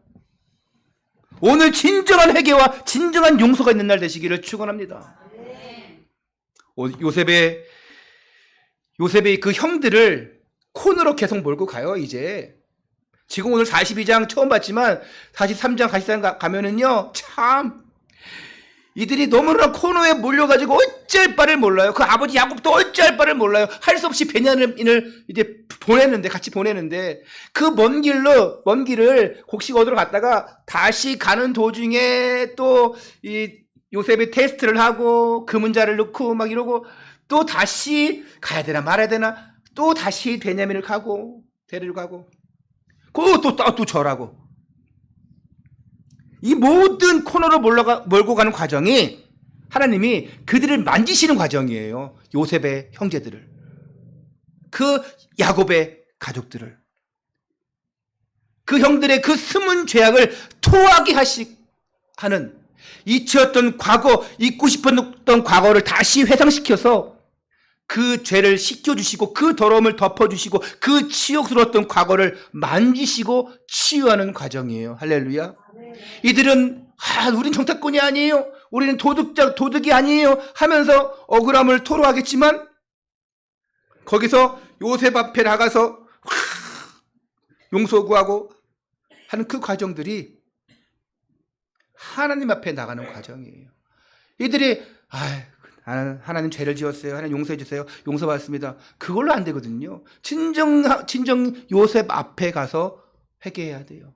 Speaker 1: 오늘 진정한 회개와 진정한 용서가 있는 날 되시기를 축원합니다. 요셉의 그 형들을 콘으로 계속 몰고 가요. 이제 지금 오늘 42장 처음 봤지만 43장 44장 가면은요 참 이들이 너무나 코너에 몰려가지고 어찌할 바를 몰라요. 그 아버지 야곱도 어찌할 바를 몰라요. 할 수 없이 베냐민을 이제 같이 보내는데 그 먼 길을 곡식 얻으러 갔다가 다시 가는 도중에 또 이 요셉이 테스트를 하고 금은자를 넣고 막 이러고 또 다시 가야 되나 말아야 되나 또 다시 베냐민을 데리러 가고 또 절하고 이 모든 코너로 몰고 가는 과정이 하나님이 그들을 만지시는 과정이에요. 요셉의 형제들을 그 야곱의 가족들을 그 형들의 그 숨은 죄악을 토하게 하는 잊혔던 과거 잊고 싶었던 과거를 다시 회상시켜서 그 죄를 씻겨주시고 그 더러움을 덮어주시고 그 치욕스러웠던 과거를 만지시고 치유하는 과정이에요. 할렐루야. 이들은 우린 정탐꾼이 아니에요. 우리는 도둑이 아니에요 하면서 억울함을 토로하겠지만 거기서 요셉 앞에 나가서 용서 구하고 하는 그 과정들이 하나님 앞에 나가는 과정이에요. 이들이 하나님 죄를 지었어요. 하나님 용서해 주세요. 용서받았습니다. 그걸로 안 되거든요. 진정 요셉 앞에 가서 회개해야 돼요.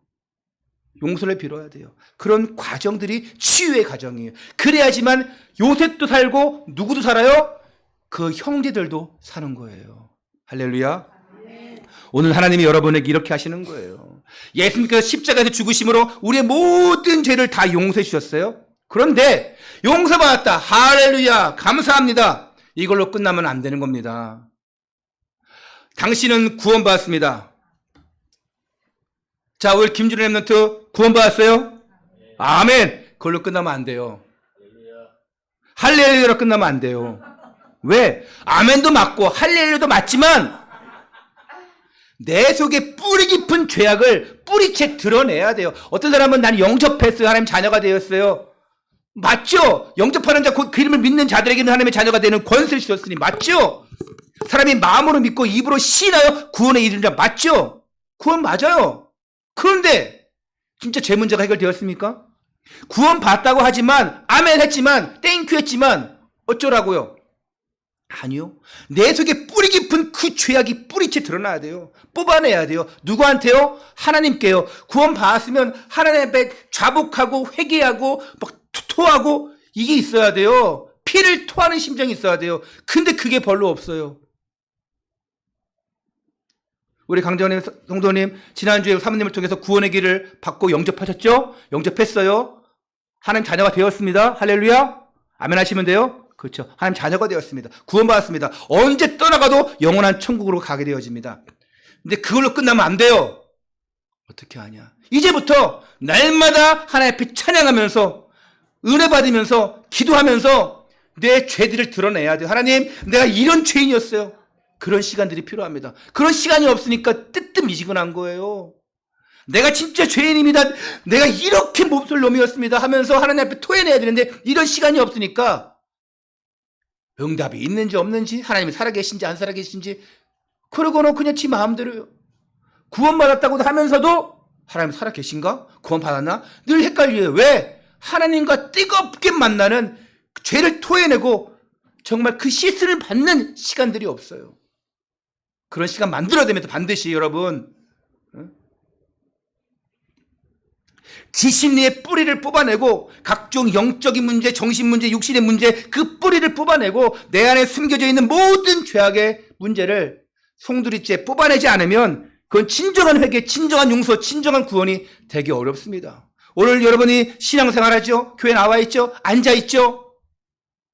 Speaker 1: 용서를 빌어야 돼요. 그런 과정들이 치유의 과정이에요. 그래야지만 요셉도 살고 누구도 살아요? 그 형제들도 사는 거예요. 할렐루야. 오늘 하나님이 여러분에게 이렇게 하시는 거예요. 예수님께서 십자가에서 죽으심으로 우리의 모든 죄를 다 용서해 주셨어요. 그런데 용서받았다. 할렐루야. 감사합니다. 이걸로 끝나면 안 되는 겁니다. 당신은 구원받았습니다. 자, 우리 김준호 랩런트 구원받았어요? 아멘. 그걸로 끝나면 안 돼요. 할렐루야로 끝나면 안 돼요. 왜? 아멘도 맞고 할렐루야도 맞지만 내 속에 뿌리 깊은 죄악을 뿌리채 드러내야 돼요. 어떤 사람은 난 영접했어요. 하나님 자녀가 되었어요. 맞죠? 영접하는 자, 그 이름을 믿는 자들에게는 하나님의 자녀가 되는 권세를 주셨으니 맞죠? 사람이 마음으로 믿고 입으로 시인하여 구원에 이르는 자 맞죠? 구원 맞아요. 그런데 진짜 죄 문제가 해결되었습니까? 구원 받다고 하지만 아멘 했지만 땡큐 했지만 어쩌라고요? 아니요. 내 속에 뿌리 깊은 그 죄악이 뿌리채 드러나야 돼요. 뽑아내야 돼요. 누구한테요? 하나님께요. 구원 받았으면 하나님 앞에 자복하고 회개하고 막 토하고 이게 있어야 돼요. 피를 토하는 심정이 있어야 돼요. 근데 그게 별로 없어요. 우리 강정님 성도님 지난주에 사모님을 통해서 구원의 길을 받고 영접하셨죠? 영접했어요. 하나님 자녀가 되었습니다. 할렐루야. 아멘 하시면 돼요. 그렇죠. 하나님 자녀가 되었습니다. 구원받았습니다. 언제 떠나가도 영원한 천국으로 가게 되어집니다. 근데 그걸로 끝나면 안 돼요. 어떻게 하냐? 이제부터 날마다 하나님 앞에 찬양하면서 은혜 받으면서 기도하면서 내 죄들을 드러내야 돼요. 하나님, 내가 이런 죄인이었어요. 그런 시간들이 필요합니다. 그런 시간이 없으니까 뜨뜻미지근한 거예요. 내가 진짜 죄인입니다. 내가 이렇게 몹쓸 놈이었습니다 하면서 하나님 앞에 토해내야 되는데 이런 시간이 없으니까 응답이 있는지 없는지, 하나님이 살아계신지 안 살아계신지, 그러고는 그냥 지 마음대로요. 구원받았다고 하면서도 하나님 살아계신가? 구원받았나? 늘 헷갈려요. 왜? 하나님과 뜨겁게 만나는 죄를 토해내고 정말 그 시스를 받는 시간들이 없어요. 그런 시간 만들어야 됩니다. 반드시 여러분. 지심리의 뿌리를 뽑아내고 각종 영적인 문제, 정신 문제, 육신의 문제, 그 뿌리를 뽑아내고 내 안에 숨겨져 있는 모든 죄악의 문제를 송두리째 뽑아내지 않으면 그건 진정한 회개, 진정한 용서, 진정한 구원이 되기 어렵습니다. 오늘 여러분이 신앙생활하죠? 교회 나와 있죠? 앉아 있죠?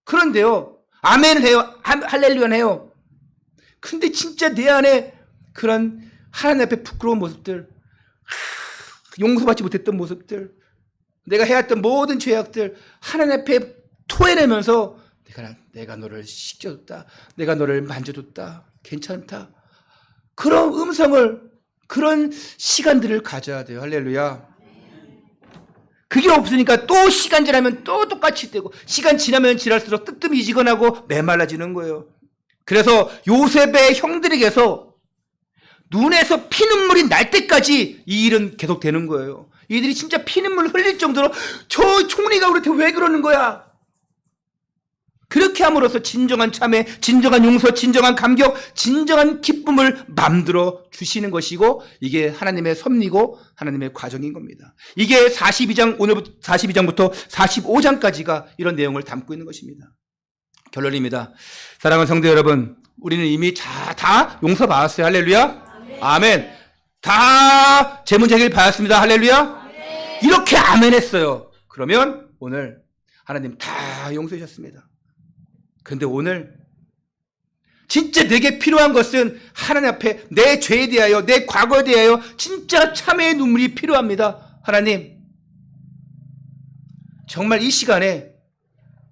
Speaker 1: 그런데요, 아멘을 해요. 할렐루야 해요. 근데 진짜 내 안에 그런 하나님 앞에 부끄러운 모습들, 용서받지 못했던 모습들, 내가 해왔던 모든 죄악들 하나님 앞에 토해내면서 내가 너를 씻겨줬다, 내가 너를 만져줬다, 괜찮다, 그런 음성을, 그런 시간들을 가져야 돼요. 할렐루야. 그게 없으니까 또 시간 지나면 또 똑같이 되고, 시간 지나면 지날수록 뜨뜻미지근하고 메말라지는 거예요. 그래서 요셉의 형들에게서 눈에서 피눈물이 날 때까지 이 일은 계속되는 거예요. 이들이 진짜 피눈물 흘릴 정도로 저 총리가 우리한테 왜 그러는 거야? 그렇게 함으로써 진정한 참회, 진정한 용서, 진정한 감격, 진정한 기쁨을 만들어 주시는 것이고, 이게 하나님의 섭리고 하나님의 과정인 겁니다. 이게 42장, 오늘부터 42장부터 45장까지가 이런 내용을 담고 있는 것입니다. 결론입니다. 사랑하는 성도 여러분, 우리는 이미 다 용서받았어요. 할렐루야. 아멘. 다 제 문제 해결 받았습니다. 할렐루야. 이렇게 아멘 했어요. 그러면 오늘 하나님 다 용서해 주셨습니다. 그런데 오늘 진짜 내게 필요한 것은 하나님 앞에 내 죄에 대하여, 내 과거에 대하여 진짜 참회의 눈물이 필요합니다. 하나님, 정말 이 시간에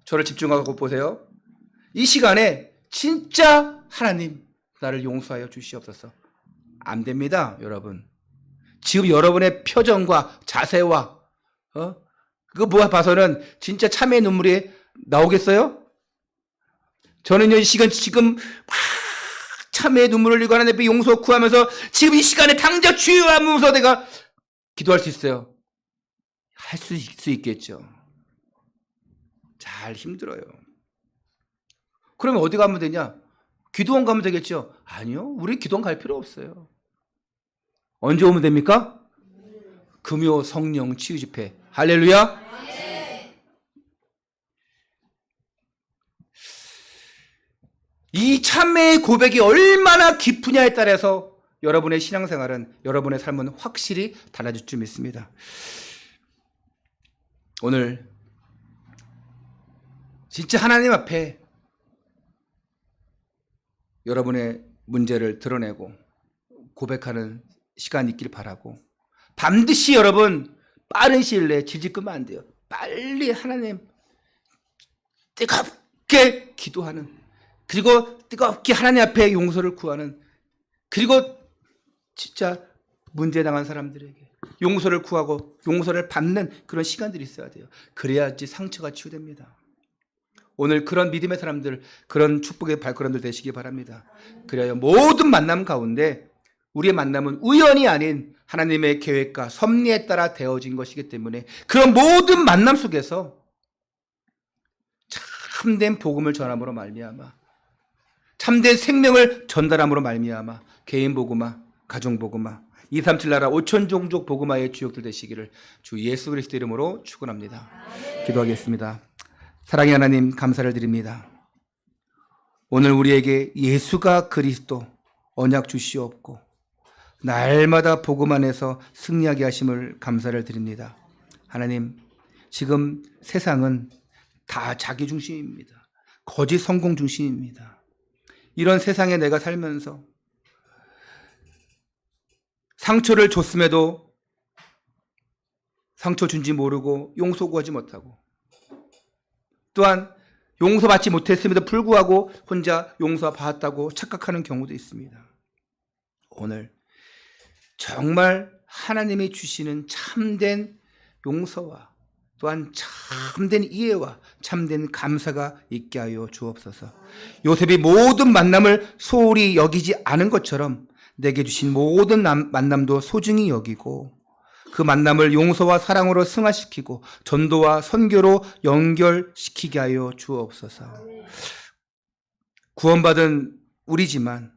Speaker 1: 저를 집중하고 보세요. 이 시간에 진짜 하나님 나를 용서하여 주시옵소서. 안 됩니다, 여러분. 지금 여러분의 표정과 자세와 그거 뭐 봐서는 진짜 참회의 눈물이 나오겠어요? 저는요, 이 시간 지금 막 참회의 눈물을 흘리고 하나님 앞에 용서 구하면서 지금 이 시간에 당장 주여 하면서 내가 기도할 수 있어요. 할 수 있겠죠. 잘 힘들어요. 그러면 어디 가면 되냐? 기도원 가면 되겠죠? 아니요, 우리 기도원 갈 필요 없어요. 언제 오면 됩니까? 금요 성령 치유 집회. 할렐루야. 이 참회의 고백이 얼마나 깊으냐에 따라서 여러분의 신앙생활은, 여러분의 삶은 확실히 달라질 줄 믿습니다. 오늘 진짜 하나님 앞에 여러분의 문제를 드러내고 고백하는 시간이 있길 바라고, 반드시 여러분 빠른 시일 내에 질질 끄면 안 돼요. 빨리 하나님 뜨겁게 기도하는, 그리고 뜨겁게 하나님 앞에 용서를 구하는, 그리고 진짜 문제 당한 사람들에게 용서를 구하고 용서를 받는 그런 시간들이 있어야 돼요. 그래야지 상처가 치유됩니다. 오늘 그런 믿음의 사람들, 그런 축복의 발걸음들 되시기 바랍니다. 그래야 모든 만남 가운데 우리의 만남은 우연이 아닌 하나님의 계획과 섭리에 따라 되어진 것이기 때문에 그런 모든 만남 속에서 참된 복음을 전함으로 말미암아, 참된 생명을 전달함으로 말미암아 개인 복음화, 가정 복음화, 237 나라 5천 종족 복음화의 주역들 되시기를 주 예수 그리스도 이름으로 축원합니다. 기도하겠습니다. 사랑의 하나님, 감사를 드립니다. 오늘 우리에게 예수가 그리스도 언약 주시옵고 날마다 복음 안에서 승리하게 하심을 감사를 드립니다. 하나님, 지금 세상은 다 자기 중심입니다. 거짓 성공 중심입니다. 이런 세상에 내가 살면서 상처를 줬음에도 상처 준지 모르고 용서 구하지 못하고, 또한 용서받지 못했음에도 불구하고 혼자 용서받았다고 착각하는 경우도 있습니다. 오늘 정말 하나님이 주시는 참된 용서와 또한 참된 이해와 참된 감사가 있게 하여 주옵소서. 요셉이 모든 만남을 소홀히 여기지 않은 것처럼 내게 주신 모든 만남도 소중히 여기고 그 만남을 용서와 사랑으로 승화시키고 전도와 선교로 연결시키게 하여 주옵소서. 구원받은 우리지만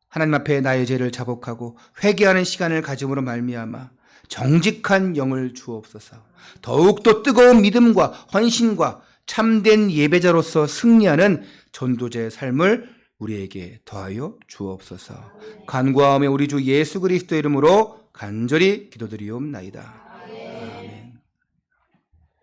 Speaker 1: 하나님 앞에 나의 죄를 자복하고 회개하는 시간을 가짐으로 말미암아 정직한 영을 주옵소서. 더욱더 뜨거운 믿음과 헌신과 참된 예배자로서 승리하는 전도자의 삶을 우리에게 더하여 주옵소서. 간구하오며 우리 주 예수 그리스도 이름으로 간절히 기도드리옵나이다.